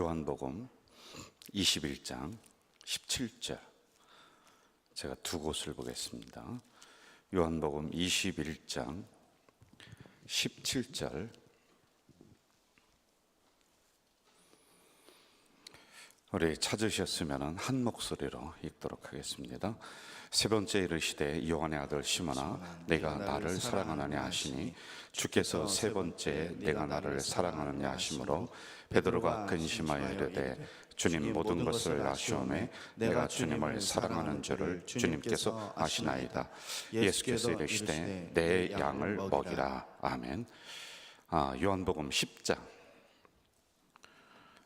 요한복음 21장 17절, 제가 두 곳을 보겠습니다. 요한복음 21장 17절, 우리 찾으셨으면 한 목소리로 읽도록 하겠습니다. 세 번째 이르시되 요한의 아들 시몬아, 내가 나를 사랑하느냐 하시니 주께서 세 번째 내가 나를 사랑하느냐 하심으로 베드로가 근심하여 이르되 주님, 모든 것을 아시오매 내가 주님을 사랑하는 줄을 주님께서 아시나이다. 예수께서 이르시되 내 양을 먹이라. 아멘. 요한복음 10장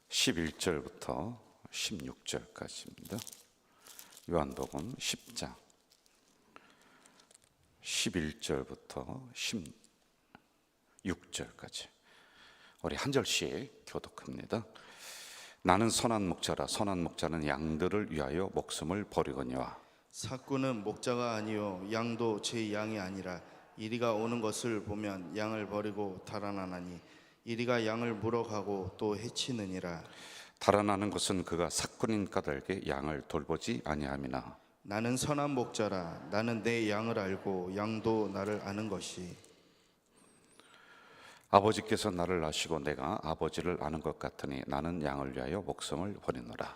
11절부터 16절까지입니다. 요한복음 10장 11절부터 16절까지 우리 한 절씩 교독합니다. 나는 선한 목자라. 선한 목자는 양들을 위하여 목숨을 버리거니와 삭구는 목자가 아니요 양도 제 양이 아니라 이리가 오는 것을 보면 양을 버리고 달아나나니 이리가 양을 물어가고 또 해치느니라. 달아나는 것은 그가 삭군인 까닭에 양을 돌보지 아니함이나 나는 선한 목자라. 나는 내 양을 알고 양도 나를 아는 것이. 아버지께서 나를 아시고 내가 아버지를 아는 것 같으니 나는 양을 위하여 목숨을 버리노라.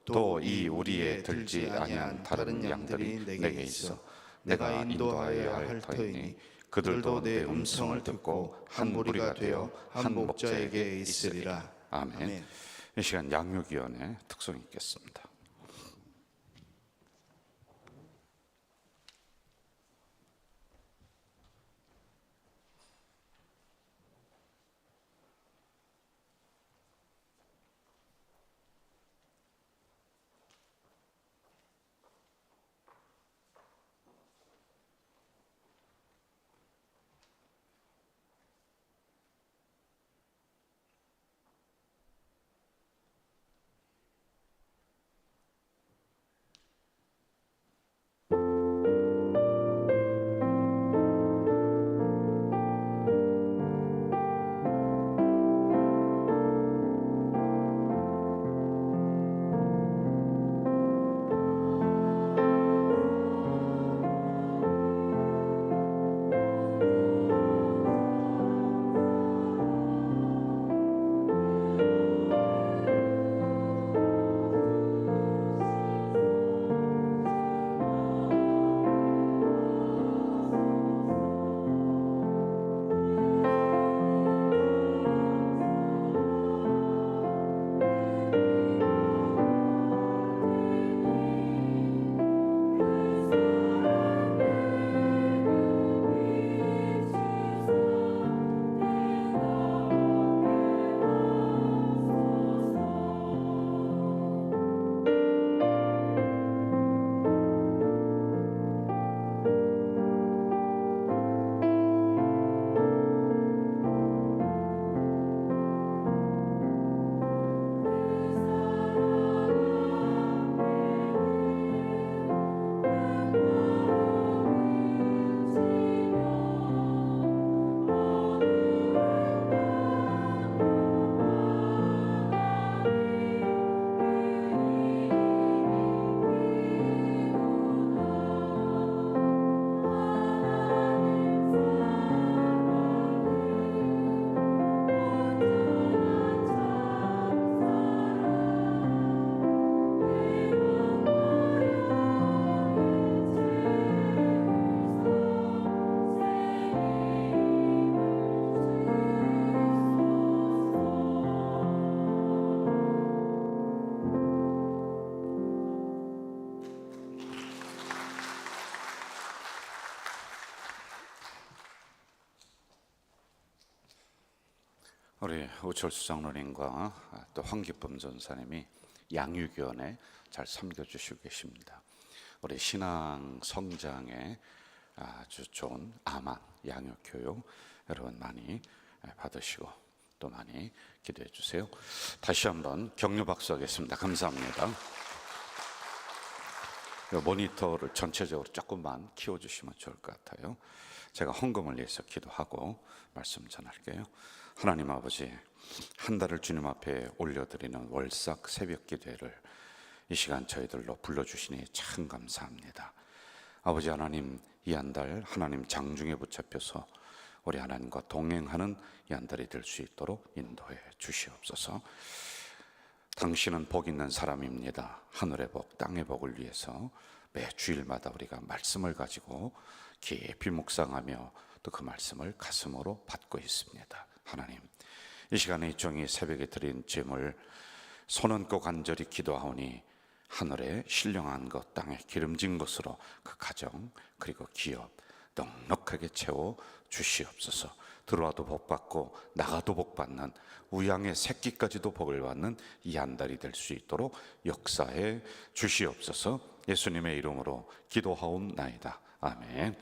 또 이 우리에 들지 아니한 다른 양들이 내게 있어 내가 인도하여야 할 터이니 그들도 내 음성을 듣고 한 무리가 되어 한 목자에게 있으리라. 아멘. 이 시간 양육위원회 특송 있겠습니다. 우리 우철수 장로님과 또 황기쁨 전사님이 양육위원회 잘 섬겨주시고 계십니다. 우리 신앙 성장에 아주 좋은 아만 양육교육 여러분 많이 받으시고 또 많이 기도해 주세요. 다시 한번 격려 박수 하겠습니다. 감사합니다. 모니터를 전체적으로 조금만 키워주시면 좋을 것 같아요. 제가 헌금을 위해서 기도하고 말씀 전할게요. 하나님 아버지, 한 달을 주님 앞에 올려드리는 월삭 새벽 기도회를 이 시간 저희들로 불러주시니 참 감사합니다. 아버지 하나님, 이 한 달 하나님 장중에 붙잡혀서 우리 하나님과 동행하는 이 한 달이 될 수 있도록 인도해 주시옵소서. 당신은 복 있는 사람입니다. 하늘의 복, 땅의 복을 위해서 매 주일마다 우리가 말씀을 가지고 깊이 묵상하며 또 그 말씀을 가슴으로 받고 있습니다. 하나님, 이 시간에 이 종이 새벽에 드린 짐을 손 얹고 간절히 기도하오니 하늘에 신령한 것, 땅에 기름진 것으로 그 가정 그리고 기업 넉넉하게 채워 주시옵소서. 들어와도 복 받고 나가도 복 받는, 우양의 새끼까지도 복을 받는 이 한 달이 될 수 있도록 역사해 주시옵소서. 예수님의 이름으로 기도하옵나이다. 아멘.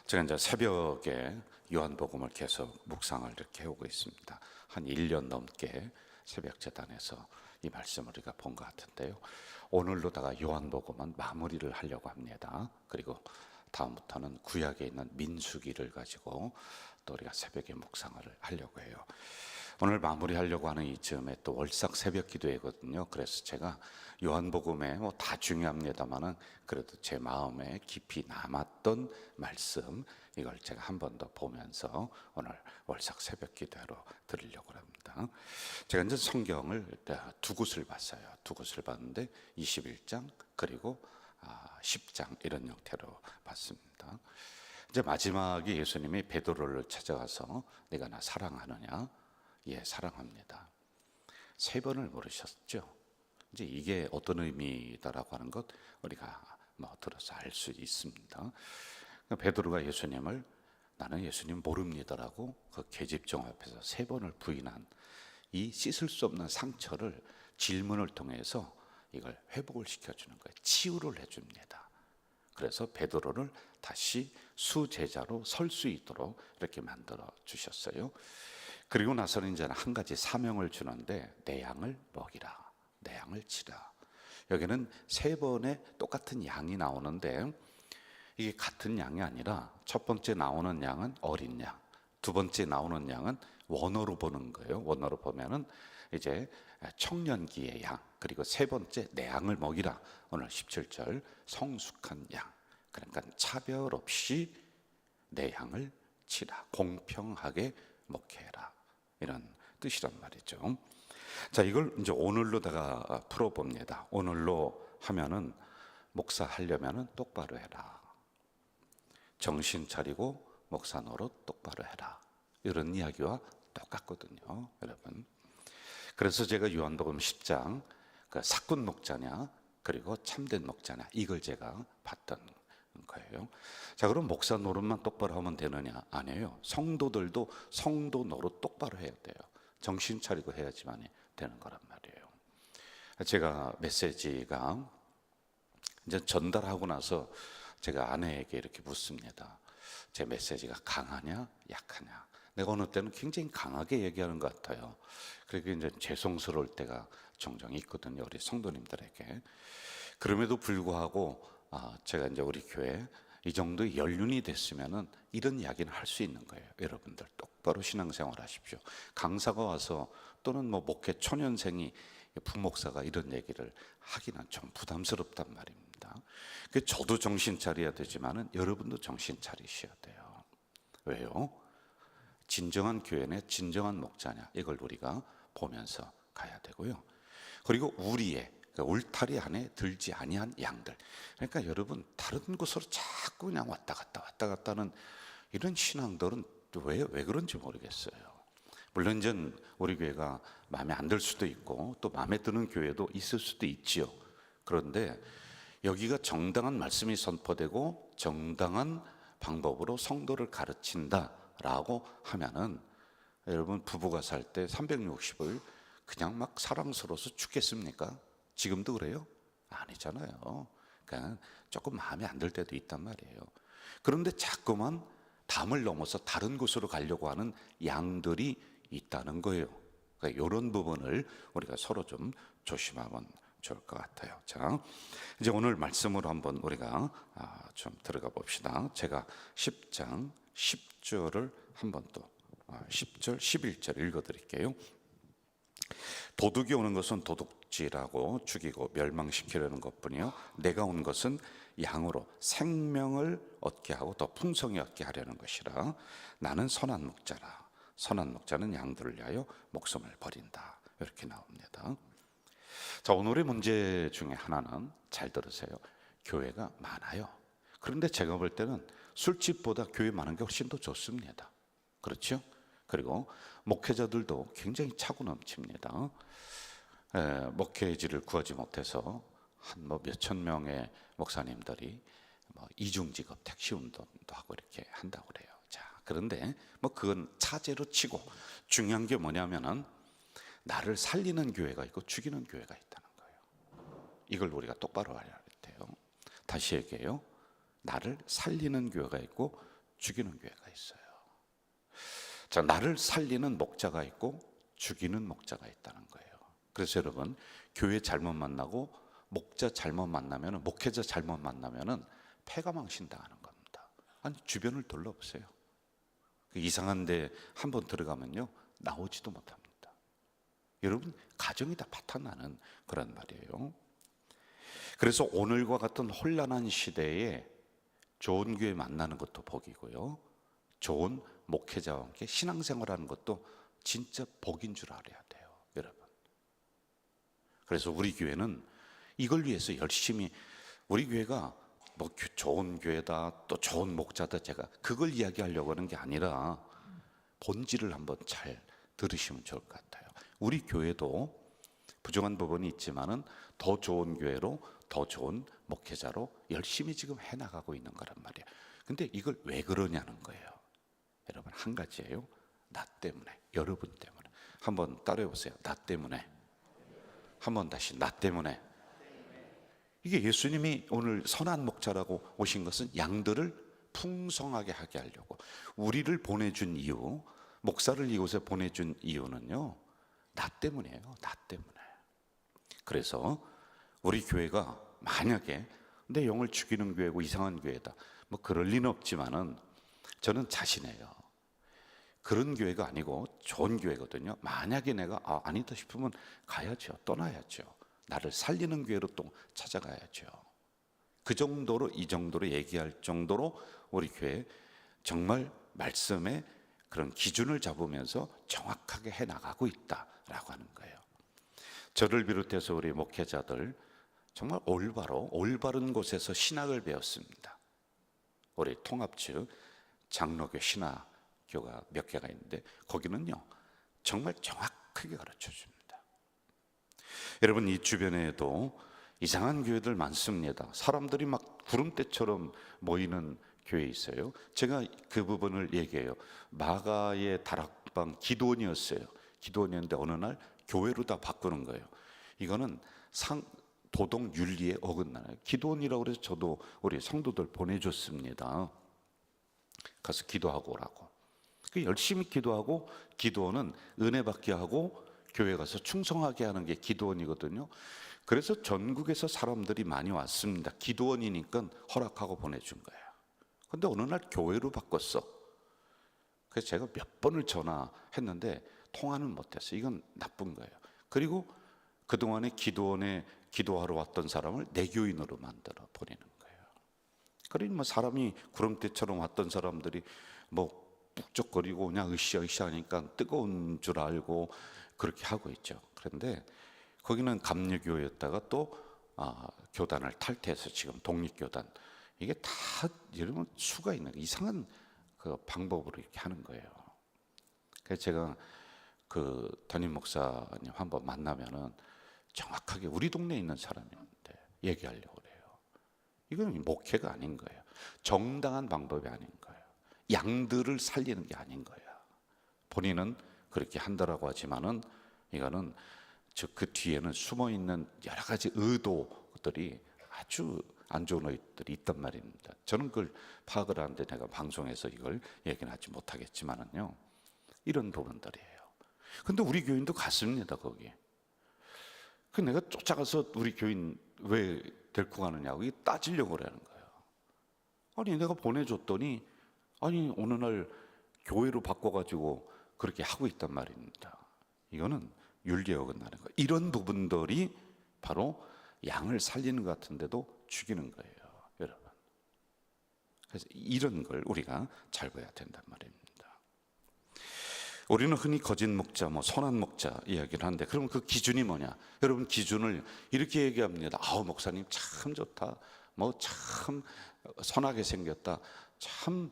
제가 이제 새벽에 요한복음을 계속 묵상을 이렇게 해오고 있습니다. 한 1년 넘게 새벽 재단에서 이 말씀을 우리가 본 것 같은데요. 오늘로다가 요한복음은 마무리를 하려고 합니다. 그리고 다음부터는 구약에 있는 민수기를 가지고 또 우리가 새벽에 묵상을 하려고 해요. 오늘 마무리하려고 하는 이쯤에 또 월삭 새벽 기도회거든요. 그래서 제가 요한복음에 뭐 다 중요합니다만은 그래도 제 마음에 깊이 남았던 말씀, 이걸 제가 한 번 더 보면서 오늘 월삭 새벽 기도회로 드리려고 합니다. 제가 이제 성경을 두 곳을 봤어요. 두 곳을 봤는데 21장 그리고 10장 이런 형태로 봤습니다. 이제 마지막에 예수님이 베드로를 찾아가서 내가 나 사랑하느냐? 예, 사랑합니다. 3번을 물으셨죠. 이제 이게 어떤 의미다라고 하는 것 우리가 뭐 들어서 알 수 있습니다. 베드로가 예수님을 나는 예수님 모릅니다라고 그 계집종 앞에서 3번을 부인한 이 씻을 수 없는 상처를 질문을 통해서 이걸 회복을 시켜주는 거예요. 치유를 해줍니다. 그래서 베드로를 다시 수제자로 설 수 있도록 이렇게 만들어 주셨어요. 그리고 나서는 이제 한 가지 사명을 주는데 내 양을 먹이라, 내 양을 치라. 여기는 3번의 똑같은 양이 나오는데 이게 같은 양이 아니라 첫 번째 나오는 양은 어린 양, 두 번째 나오는 양은 원어로 보는 거예요. 원어로 보면은 이제 청년기의 양, 그리고 3번째 내 양을 먹이라. 오늘 17절 성숙한 양. 그러니까 차별 없이 내 양을 치라, 공평하게 먹해라, 이런 뜻이란 말이죠. 자, 이걸 이제 오늘로다가 풀어봅니다. 오늘로 하면은 목사 하려면은 똑바로 해라, 정신 차리고 목사 노릇 똑바로 해라, 이런 이야기와 똑같거든요, 여러분. 그래서 제가 요한복음 10장 그 사꾼 목자냐 그리고 참된 목자냐, 이걸 제가 봤던 거예요. 자, 그럼 목사 노릇만 똑바로 하면 되느냐? 아니에요. 성도들도 성도 노릇 똑바로 해야 돼요. 정신 차리고 해야지만 되는 거란 말이에요. 제가 메시지가 이제 전달하고 나서 제가 아내에게 이렇게 묻습니다. 제 메시지가 강하냐 약하냐. 내가 어느 때는 굉장히 강하게 얘기하는 것 같아요. 그리고 이제 죄송스러울 때가 종종 있거든요, 우리 성도님들에게. 그럼에도 불구하고 제가 이제 우리 교회 이 정도 연륜이 됐으면은 이런 이야기는 할 수 있는 거예요. 여러분들 똑바로 신앙생활 하십시오. 강사가 와서 또는 뭐 목회 초년생이 부목사가 이런 얘기를 하기는 좀 부담스럽단 말입니다. 저도 정신 차려야 되지만은 여러분도 정신 차리셔야 돼요. 왜요? 진정한 교회는 진정한 목자냐, 이걸 우리가 보면서 가야 되고요. 그리고 우리의 울타리 안에 들지 아니한 양들. 그러니까 여러분, 다른 곳으로 자꾸 그냥 왔다 갔다 하는 이런 신앙들은 왜 그런지 모르겠어요. 물론 이제 우리 교회가 마음에 안 들 수도 있고 또 마음에 드는 교회도 있을 수도 있지요. 그런데 여기가 정당한 말씀이 선포되고 정당한 방법으로 성도를 가르친다라고 하면은, 여러분 부부가 살 때 360을 그냥 막 사랑스러워서 죽겠습니까? 지금도 그래요? 아니잖아요. 그러니까 조금 마음에 안 들 때도 있단 말이에요. 그런데 자꾸만 담을 넘어서 다른 곳으로 가려고 하는 양들이 있다는 거예요. 그러니까 이런 부분을 우리가 서로 좀 조심하면 좋을 것 같아요. 자, 이제 오늘 말씀으로 한번 우리가 좀 들어가 봅시다. 제가 10장 10절을 한번 또 10절, 11절 읽어드릴게요. 도둑이 오는 것은 도둑질하고 죽이고 멸망시키려는 것뿐이요 내가 온 것은 양으로 생명을 얻게 하고 더 풍성히 얻게 하려는 것이라. 나는 선한 목자라. 선한 목자는 양들을 위하여 목숨을 버린다. 이렇게 나옵니다. 자, 오늘의 문제 중에 하나는, 잘 들으세요, 교회가 많아요. 그런데 제가 볼 때는 술집보다 교회 많은 게 훨씬 더 좋습니다. 그렇죠? 그리고 목회자들도 굉장히 차고 넘칩니다. 목회지를 구하지 못해서 한 몇천 명의 목사님들이 이중직업 택시 운동도 하고 이렇게 한다고 그래요. 자, 그런데 그건 차제로 치고 중요한 게 뭐냐면은 나를 살리는 교회가 있고 죽이는 교회가 있다는 거예요. 이걸 우리가 똑바로 알아야 돼요. 다시 얘기해요. 나를 살리는 교회가 있고 죽이는 교회가 있어요. 자, 나를 살리는 목자가 있고 죽이는 목자가 있다는 거예요. 그래서 여러분, 교회 잘못 만나고 목자 잘못 만나면, 목회자 잘못 만나면은 패가 망신당하는 겁니다. 아니, 주변을 둘러보세요. 이상한 데 한번 들어가면요 나오지도 못합니다. 여러분, 가정이 다 파탄나는 그런 말이에요. 그래서 오늘과 같은 혼란한 시대에 좋은 교회 만나는 것도 복이고요, 좋은 목회자와 함께 신앙생활하는 것도 진짜 복인 줄 알아야 돼요, 여러분. 그래서 우리 교회는 이걸 위해서 열심히, 우리 교회가 좋은 교회다, 또 좋은 목자다, 제가 그걸 이야기하려고 하는 게 아니라 본질을 한번 잘 들으시면 좋을 것 같아요. 우리 교회도 부족한 부분이 있지만은 더 좋은 교회로, 더 좋은 목회자로 열심히 지금 해나가고 있는 거란 말이에요. 근데 이걸 왜 그러냐는 거예요. 여러분, 한 가지예요. 나 때문에, 여러분 때문에. 한번 따라해 보세요. 나 때문에. 한번 다시, 나 때문에. 이게 예수님이 오늘 선한 목자라고 오신 것은 양들을 풍성하게 하게 하려고, 우리를 보내준 이유, 목사를 이곳에 보내준 이유는요, 나 때문이에요. 나 때문에. 그래서 우리 교회가 만약에 내 영을 죽이는 교회고 이상한 교회다, 그럴 리는 없지만은 저는 자신해요. 그런 교회가 아니고 좋은 교회거든요. 만약에 내가 아니다 싶으면 가야죠. 떠나야죠. 나를 살리는 교회로 또 찾아가야죠. 그 정도로, 이 정도로 얘기할 정도로 우리 교회 정말 말씀에 그런 기준을 잡으면서 정확하게 해나가고 있다라고 하는 거예요. 저를 비롯해서 우리 목회자들 정말 올바른 곳에서 신학을 배웠습니다. 우리 통합 측 장로교 신학교가 몇 개가 있는데 거기는요 정말 정확하게 가르쳐 줍니다. 여러분, 이 주변에도 이상한 교회들 많습니다. 사람들이 막 구름대처럼 모이는 교회 있어요. 제가 그 부분을 얘기해요. 마가의 다락방 기도원이었어요. 기도원이었는데 어느 날 교회로 다 바꾸는 거예요. 이거는 도덕 윤리에 어긋나요. 기도원이라고 해서 저도 우리 성도들 보내줬습니다. 가서 기도하고 오라고. 열심히 기도하고, 기도원은 은혜 받게 하고 교회 가서 충성하게 하는 게 기도원이거든요. 그래서 전국에서 사람들이 많이 왔습니다. 기도원이니까 허락하고 보내준 거예요. 근데 어느 날 교회로 바꿨어. 그래서 제가 몇 번을 전화했는데 통화는 못했어요. 이건 나쁜 거예요. 그리고 그동안에 기도원에 기도하러 왔던 사람을 내교인으로 만들어 버리는 거예요. 그러니 사람이 구름대처럼 왔던 사람들이 북적거리고 그냥 으쌰으쌰 하니까 뜨거운 줄 알고 그렇게 하고 있죠. 그런데 거기는 감리교였다가 또 교단을 탈퇴해서 지금 독립교단, 이게 다 여러분 수가 있는 이상한 그 방법으로 이렇게 하는 거예요. 그래서 제가 그 담임 목사님 한번 만나면은 정확하게 우리 동네에 있는 사람인데 얘기하려고 그래요. 이건 목회가 아닌 거예요. 정당한 방법이 아닌 거예요. 양들을 살리는 게 아닌 거예요. 본인은 그렇게 한다라고 하지만은 이거는 그 뒤에는 숨어 있는 여러 가지 의도들이 아주 안 좋은 의도들이 있단 말입니다. 저는 그걸 파악을 하는데 내가 방송에서 이걸 얘기는 하지 못하겠지만은요, 이런 부분들이에요. 근데 우리 교인도 갔습니다, 거기. 그 내가 쫓아가서 우리 교인 왜 데리고 가느냐고 따지려고 그러는 거예요. 아니, 내가 보내줬더니, 아니, 어느 날 교회로 바꿔가지고 그렇게 하고 있단 말입니다. 이거는 윤리에 어긋나는 거예요. 이런 부분들이 바로 양을 살리는 것 같은데도 죽이는 거예요, 여러분. 그래서 이런 걸 우리가 잘 봐야 된단 말입니다. 우리는 흔히 거짓 목자, 선한 목자 이야기를 하는데, 그러면 그 기준이 뭐냐? 여러분, 기준을 이렇게 얘기합니다. 아우, 목사님 참 좋다, 참 선하게 생겼다, 참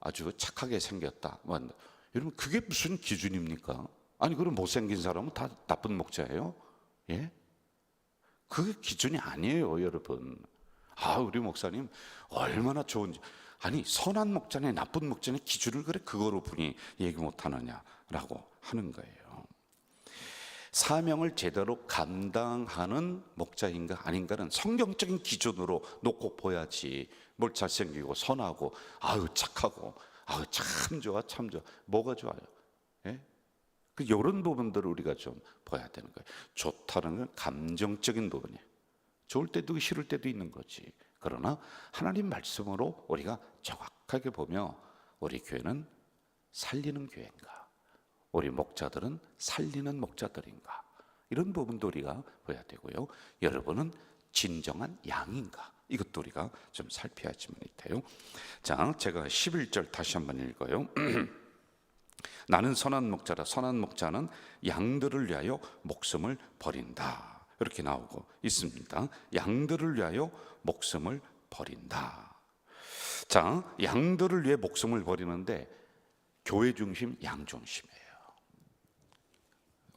아주 착하게 생겼다. 여러분, 그게 무슨 기준입니까? 아니, 그럼 못생긴 사람은 다 나쁜 목자예요? 예? 그게 기준이 아니에요, 여러분. 우리 목사님 얼마나 좋은지. 아니, 선한 목자네 나쁜 목자네 기준을 그거로 분이 얘기 못하느냐라고 하는 거예요. 사명을 제대로 감당하는 목자인가 아닌가는 성경적인 기준으로 놓고 봐야지. 뭘 잘생기고 선하고 착하고 참 좋아 참 좋아, 뭐가 좋아요? 예? 이런 부분들을 우리가 좀 봐야 되는 거예요. 좋다는 건 감정적인 부분이에요. 좋을 때도 있고 싫을 때도 있는 거지. 그러나 하나님 말씀으로 우리가 정확하게 보며 우리 교회는 살리는 교회인가, 우리 목자들은 살리는 목자들인가, 이런 부분도 우리가 봐야 되고요. 여러분은 진정한 양인가, 이것도 우리가 좀 살펴야지만 돼요. 자, 제가 11절 다시 한번 읽어요. 나는 선한 목자라. 선한 목자는 양들을 위하여 목숨을 버린다. 이렇게 나오고 있습니다. 양들을 위하여 목숨을 버린다. 자, 양들을 위해 목숨을 버리는데 교회 중심, 양 중심이에요.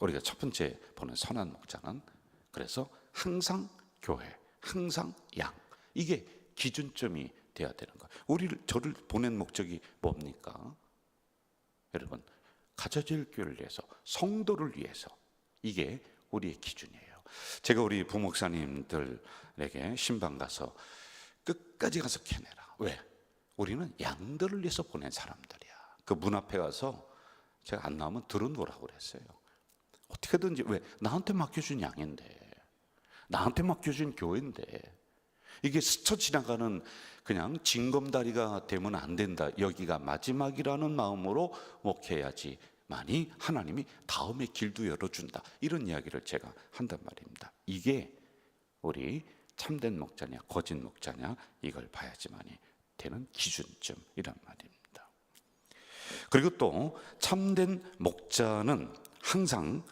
우리가 첫 번째 보는 선한 목자는 그래서 항상 교회, 항상 양, 이게 기준점이 돼야 되는 거예요. 저를 보낸 목적이 뭡니까? 여러분, 가져질 교회를 위해서, 성도를 위해서, 이게 우리의 기준이에요. 제가 우리 부목사님들에게 신방 가서 끝까지 가서 캐내라. 왜? 우리는 양들을 위해서 보낸 사람들이야. 그 문 앞에 가서 제가 안 나오면 들어놓으라고 그랬어요. 어떻게든지. 왜? 나한테 맡겨준 양인데, 나한테 맡겨준 교회인데, 이게 스쳐 지나가는 그냥 징검다리가 되면 안 된다, 여기가 마지막이라는 마음으로 목회해야지 만이 하나님이 다음에 길도 열어준다, 이런 이야기를 제가 한단 말입니다. 이게 우리 참된 목자냐 거짓 목자냐, 이걸 봐야지만이 되는 기준점이란 말입니다. 그리고 또 참된 목자는 항상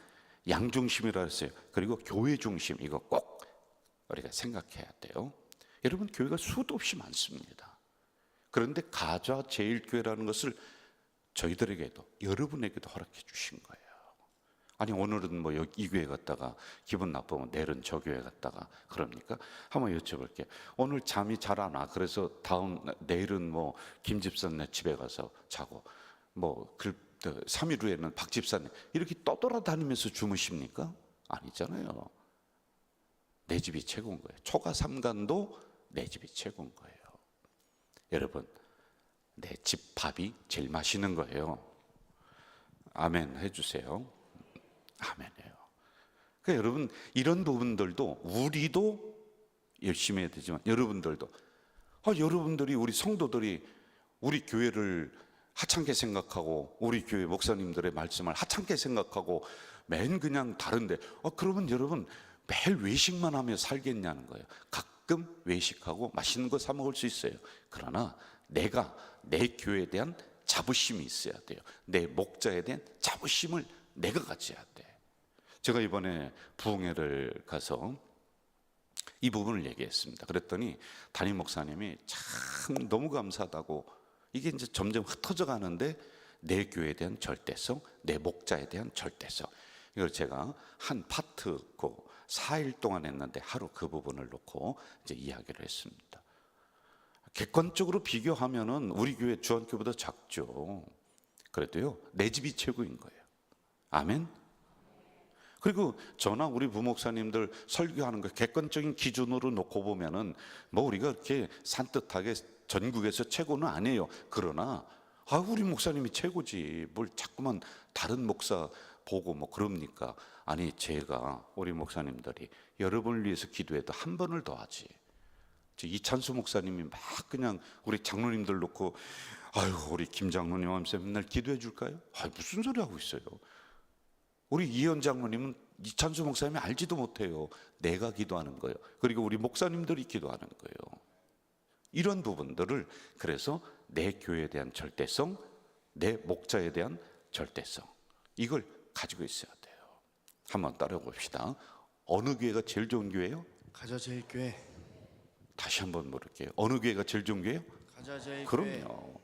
양 중심이라 했어요. 그리고 교회 중심, 이거 꼭 우리가 생각해야 돼요. 여러분, 교회가 수도 없이 많습니다. 그런데 가좌 제일교회라는 것을 저희들에게도, 여러분에게도 허락해 주신 거예요. 아니, 오늘은 이 교회 갔다가 기분 나쁘면 내일은 저 교회 갔다가 그럽니까? 한번 여쭤볼게요. 오늘 잠이 잘 안 와, 그래서 내일은 김 집사네 집에 가서 자고, 3일 후에는 박 집사님, 이렇게 떠돌아다니면서 주무십니까? 아니잖아요. 내 집이 최고인 거예요. 초가 삼간도 내 집이 최고인 거예요. 여러분, 내 집 밥이 제일 맛있는 거예요. 아멘 해주세요. 아멘이에요. 그러니까 여러분, 이런 부분들도 우리도 열심히 해야 되지만 여러분들도, 여러분들이, 우리 성도들이 우리 교회를 하찮게 생각하고 우리 교회 목사님들의 말씀을 하찮게 생각하고 맨 그냥 다른데, 그러면 여러분 매일 외식만 하며 살겠냐는 거예요. 가끔 외식하고 맛있는 거 사 먹을 수 있어요. 그러나 내가 내 교회에 대한 자부심이 있어야 돼요. 내 목자에 대한 자부심을 내가 가져야 돼. 제가 이번에 부흥회를 가서 이 부분을 얘기했습니다. 그랬더니 담임 목사님이 참 너무 감사하다고, 이게 이제 점점 흩어져 가는데 내 교회에 대한 절대성, 내 목자에 대한 절대성, 이걸 제가 한 파트 4일 동안 했는데 하루 그 부분을 놓고 이제 이야기를 했습니다. 객관적으로 비교하면은 우리 교회 주한교보다 작죠. 그래도요, 내 집이 최고인 거예요. 아멘. 그리고 저나 우리 부목사님들 설교하는 거 객관적인 기준으로 놓고 보면은 우리가 이렇게 산뜻하게 전국에서 최고는 아니에요. 그러나 우리 목사님이 최고지, 뭘 자꾸만 다른 목사 보고 그럽니까? 아니, 제가 우리 목사님들이 여러분을 위해서 기도해도 한 번을 더 하지. 이찬수 목사님이 막 그냥 우리 장로님들 놓고 아유, 우리 김 장로님 하면서 맨날 기도해 줄까요? 아, 무슨 소리 하고 있어요. 우리 이현 장로님은 이찬수 목사님이 알지도 못해요. 내가 기도하는 거예요. 그리고 우리 목사님들이 기도하는 거예요. 이런 부분들을, 그래서 내 교회에 대한 절대성, 내 목자에 대한 절대성, 이걸 가지고 있어야 돼요. 한번 따라해 봅시다. 어느 교회가 제일 좋은 교회예요? 가자제일교회. 다시 한번 물을게요. 어느 교회가 제일 좋은 교회예요? 가자제일교회. 그럼요.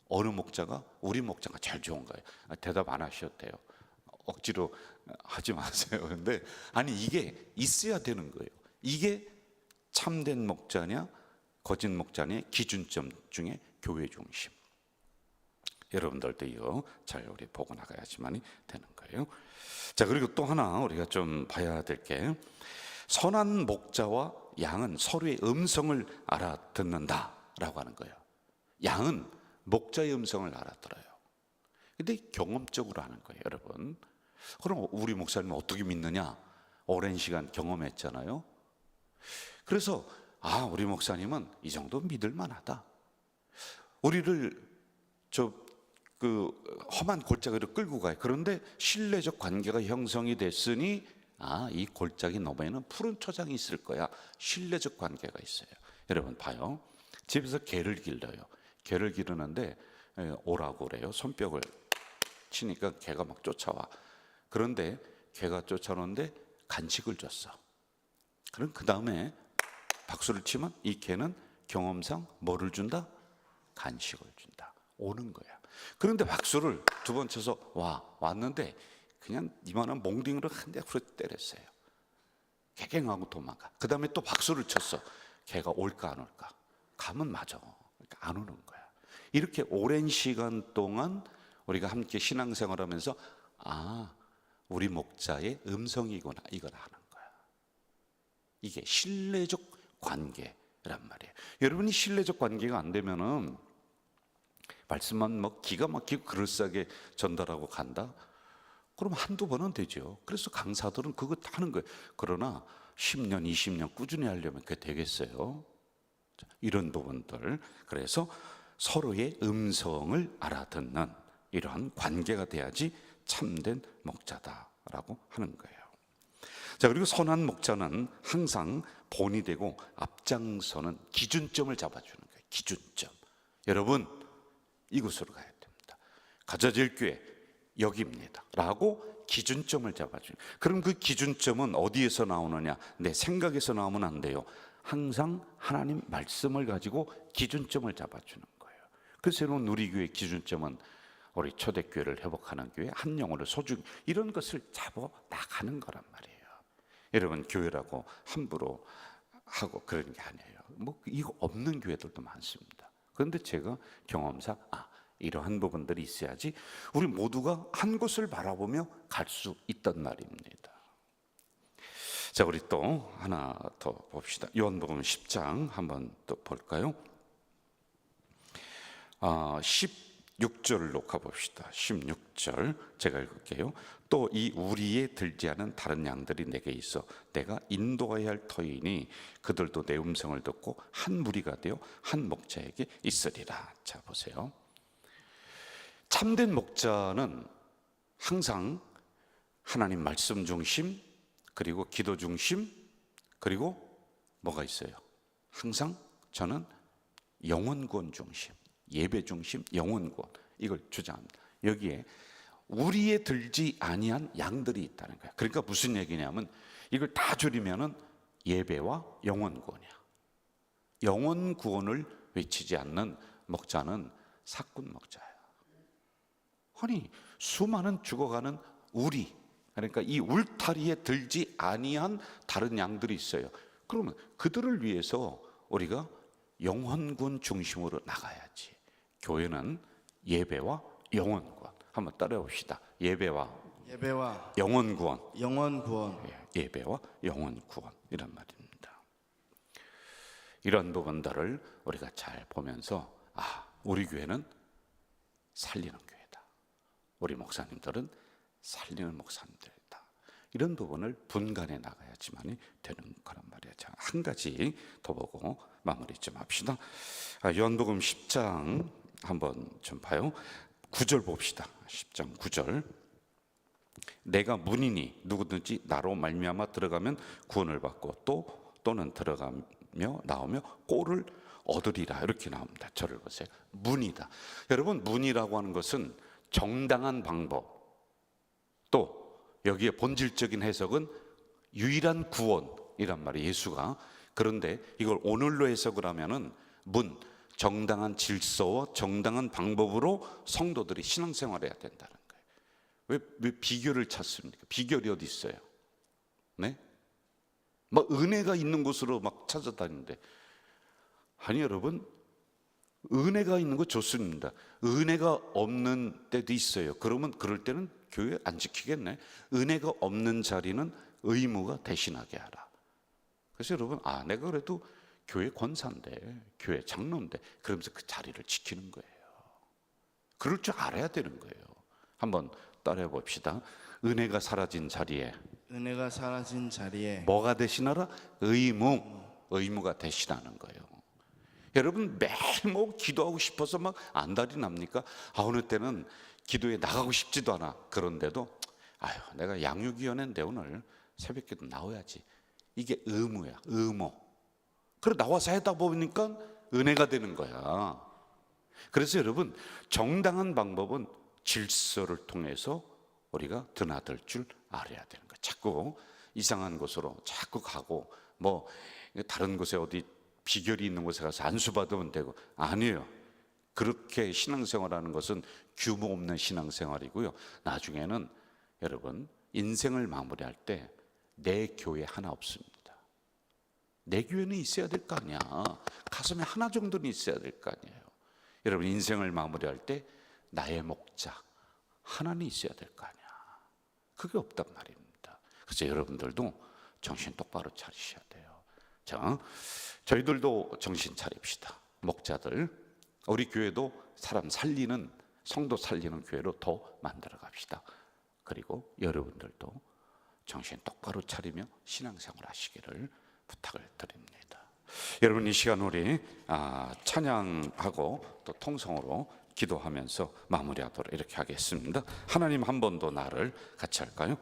어느 목자가, 우리 목자가 제일 좋은 거예요. 대답 안 하셔도 돼요. 억지로 하지 마세요. 근데 아니, 이게 있어야 되는 거예요. 이게 참된 목자냐 거짓 목자의 기준점 중에 교회 중심. 여러분들도 이거 잘 우리 보고 나가야지만이 되는 거예요. 자, 그리고 또 하나 우리가 좀 봐야 될 게, 선한 목자와 양은 서로의 음성을 알아듣는다라고 하는 거예요. 양은 목자의 음성을 알아들어요. 근데 경험적으로 하는 거예요, 여러분. 그럼 우리 목사님은 어떻게 믿느냐? 오랜 시간 경험했잖아요. 그래서 우리 목사님은 이 정도 믿을 만하다. 우리를 험한 골짜기로 끌고 가요. 그런데 신뢰적 관계가 형성이 됐으니 이 골짜기 너머에는 푸른 초장이 있을 거야. 신뢰적 관계가 있어요. 여러분 봐요. 집에서 개를 길러요. 개를 기르는데 오라고 그래요. 손뼉을 치니까 개가 막 쫓아와. 그런데 개가 쫓아오는데 간식을 줬어. 그럼 그 다음에 박수를 치면 이 개는 경험상 뭐를 준다? 간식을 준다. 오는 거야. 그런데 박수를 두 번 쳐서 왔는데 그냥 이만한 몽둥이로 한 대 때렸어요. 개갱하고 도망가. 그 다음에 또 박수를 쳤어. 개가 올까 안 올까? 가면 맞아. 그러니까 안 오는 거야. 이렇게 오랜 시간 동안 우리가 함께 신앙생활하면서 우리 목자의 음성이구나, 이걸 하는 거야. 이게 신뢰적 관계란 말이에요. 여러분이 신뢰적 관계가 안 되면은 말씀만 기가 막히고 그럴싸하게 전달하고 간다? 그럼 한두 번은 되죠. 그래서 강사들은 그거 다 하는 거예요. 그러나 10년, 20년 꾸준히 하려면 그게 되겠어요? 이런 부분들. 그래서 서로의 음성을 알아듣는 이러한 관계가 돼야지 참된 목자다라고 하는 거예요. 자, 그리고 선한 목자는 항상 본이 되고 앞장서는 기준점을 잡아주는 거예요. 기준점. 여러분, 이곳으로 가야 됩니다. 가자제일교회 여기입니다 라고 기준점을 잡아주는. 그럼 그 기준점은 어디에서 나오느냐? 내 생각에서 나오면 안 돼요. 항상 하나님 말씀을 가지고 기준점을 잡아주는 거예요. 그래서 여러분, 우리 교회 기준점은 우리 초대교회를 회복하는 교회, 한 영혼을 소중, 이런 것을 잡아 나가는 거란 말이에요. 여러분, 교회라고 함부로 하고 그런 게 아니에요. 이거 없는 교회들도 많습니다. 그런데 제가 경험상 이러한 부분들이 있어야지 우리 모두가 한 곳을 바라보며 갈 수 있단 말입니다. 자, 우리 또 하나 더 봅시다. 요한복음 10장 한번 또 볼까요? 16절로 가봅시다. 16절 제가 읽을게요. 또 이 우리에 들지 않은 다른 양들이 내게 있어 내가 인도해야 할 터이니 그들도 내 음성을 듣고 한 무리가 되어 한 목자에게 있으리라. 자, 보세요. 참된 목자는 항상 하나님 말씀 중심, 그리고 기도 중심, 그리고 뭐가 있어요? 항상 저는 영혼 구원 중심, 예배 중심, 영혼 구원, 이걸 주장합니다. 여기에 우리에 들지 아니한 양들이 있다는 거야. 그러니까 무슨 얘기냐면 이걸 다 줄이면은 예배와 영혼 구원이야. 영혼 구원을 외치지 않는 목자는 사꾼 목자야. 아니, 수많은 죽어가는 우리, 그러니까 이 울타리에 들지 아니한 다른 양들이 있어요. 그러면 그들을 위해서 우리가 영혼군 중심으로 나가야지. 교회는 예배와 영혼구원. 한번 따라해 봅시다. 예배와 영혼구원. 예배와 영혼구원, 이란 말입니다. 이런 부분들을 우리가 잘 보면서 우리 교회는 살리는 교회다, 우리 목사님들은 살리는 목사님들이다, 이런 부분을 분간해 나가야지만이 되는 거란 말이에요. 자, 한 가지 더 보고 마무리 좀 합시다. 요한복음 10장 한번 좀 봐요. 9절 봅시다. 10장 9절. 내가 문이니 누구든지 나로 말미암아 들어가면 구원을 받고 또는 들어가며 나오며 꼴을 얻으리라. 이렇게 나옵니다. 저를 보세요. 문이다. 여러분, 문이라고 하는 것은 정당한 방법, 또 여기에 본질적인 해석은 유일한 구원이란 말이에요, 예수가. 그런데 이걸 오늘로 해석을 하면은 문, 정당한 질서와 정당한 방법으로 성도들이 신앙생활을 해야 된다는 거예요. 왜 비결을 찾습니까? 비결이 어디 있어요? 네? 막 은혜가 있는 곳으로 막 찾아다니는데, 아니 여러분, 은혜가 있는 거 좋습니다. 은혜가 없는 때도 있어요. 그러면 그럴 때는 교회 안 지키겠네. 은혜가 없는 자리는 의무가 대신하게 하라. 그래서 여러분, 내가 그래도 교회 권사인데, 교회 장로인데, 그러면서 그 자리를 지키는 거예요. 그럴 줄 알아야 되는 거예요. 한번 따라해 봅시다. 은혜가 사라진 자리에 뭐가 대신하라? 의무가 대신하는 거예요. 여러분, 매일 뭐 기도하고 싶어서 막 안달이 납니까? 어느 때는 기도에 나가고 싶지도 않아. 그런데도 내가 양육위원회인데 오늘 새벽기도 나와야지. 이게 의무야, 의무. 그래 나와서 하다 보니까 은혜가 되는 거야. 그래서 여러분, 정당한 방법은 질서를 통해서 우리가 드나들 줄 알아야 되는 거야. 자꾸 이상한 곳으로 자꾸 가고, 뭐 다른 곳에 어디 비결이 있는 곳에 가서 안수 받으면 되고, 아니에요. 그렇게 신앙생활하는 것은 규모 없는 신앙생활이고요. 나중에는 여러분, 인생을 마무리할 때 내 교회 하나 없습니다. 내 교회는 있어야 될 거 아니야. 가슴에 하나 정도는 있어야 될 거 아니에요. 여러분, 인생을 마무리할 때 나의 목자 하나는 있어야 될 거 아니야. 그게 없단 말입니다. 그래서 여러분들도 정신 똑바로 차리셔야 돼요. 자, 저희들도 정신 차립시다. 목자들, 우리 교회도 사람 살리는, 성도 살리는 교회로 더 만들어 갑시다. 그리고 여러분들도 정신 똑바로 차리며 신앙생활 하시기를 부탁을 드립니다. 여러분, 이 시간 우리 찬양하고 또 통성으로 기도하면서 마무리하도록 이렇게 하겠습니다. 하나님 한 번 더 나를 같이 할까요?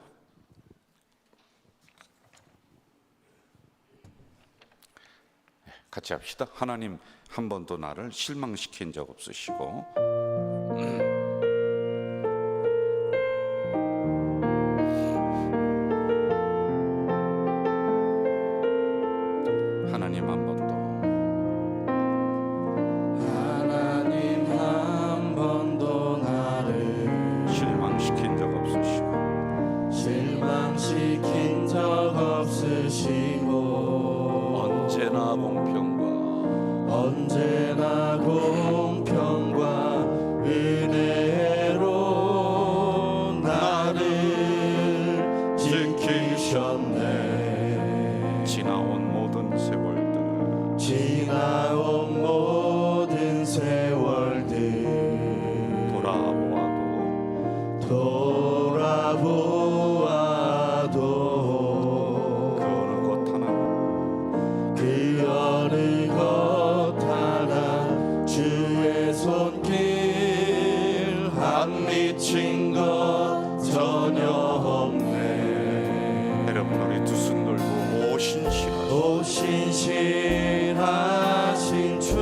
같이 합시다. 하나님 한 번도 나를 실망시킨 적 없으시고, 하나님 한 번도 나를 실망시킨 적 없으시고 언제나 공평과 은혜로 나를 지키셨네. 지나온 모든 세월들 돌아보아도 그 어느 것 하나 주의 손길 안 미친 것 전혀 없네. 여러분, 우리 두 손 들고 오신실하신 주,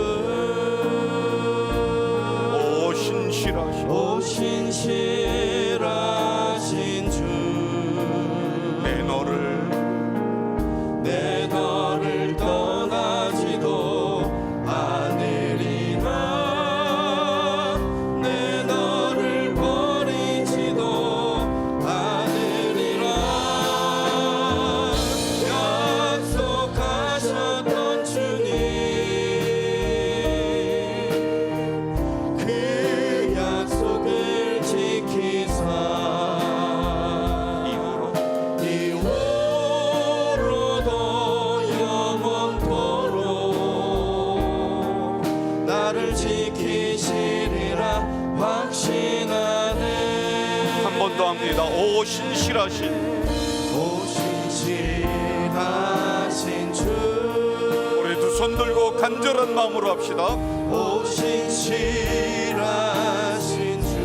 오신실하신 주, 내 너를 떠나지도 않으리라. 내 너를 버리지도 않으리라. 약속하셨던 주님, 그 약속을 지키사 이후로도 영원토록 나를 지키시리라 확신하네. 한 번 더 합니다. 오신실하신 주, 우리 두 손 손들고 간절한 마음으로 합시다. 오 신실하신 주,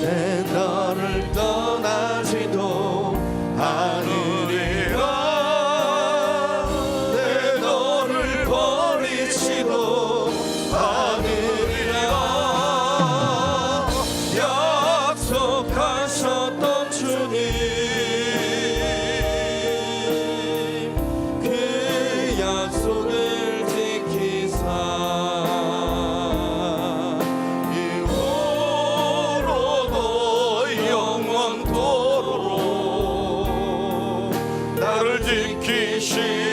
내 너를 떠나지도 않으리라. 내 너를 버리지도 않으리라. 약속하셨던 주님, 그 약속을 지키사 이후로도 영원토록 나를 지키시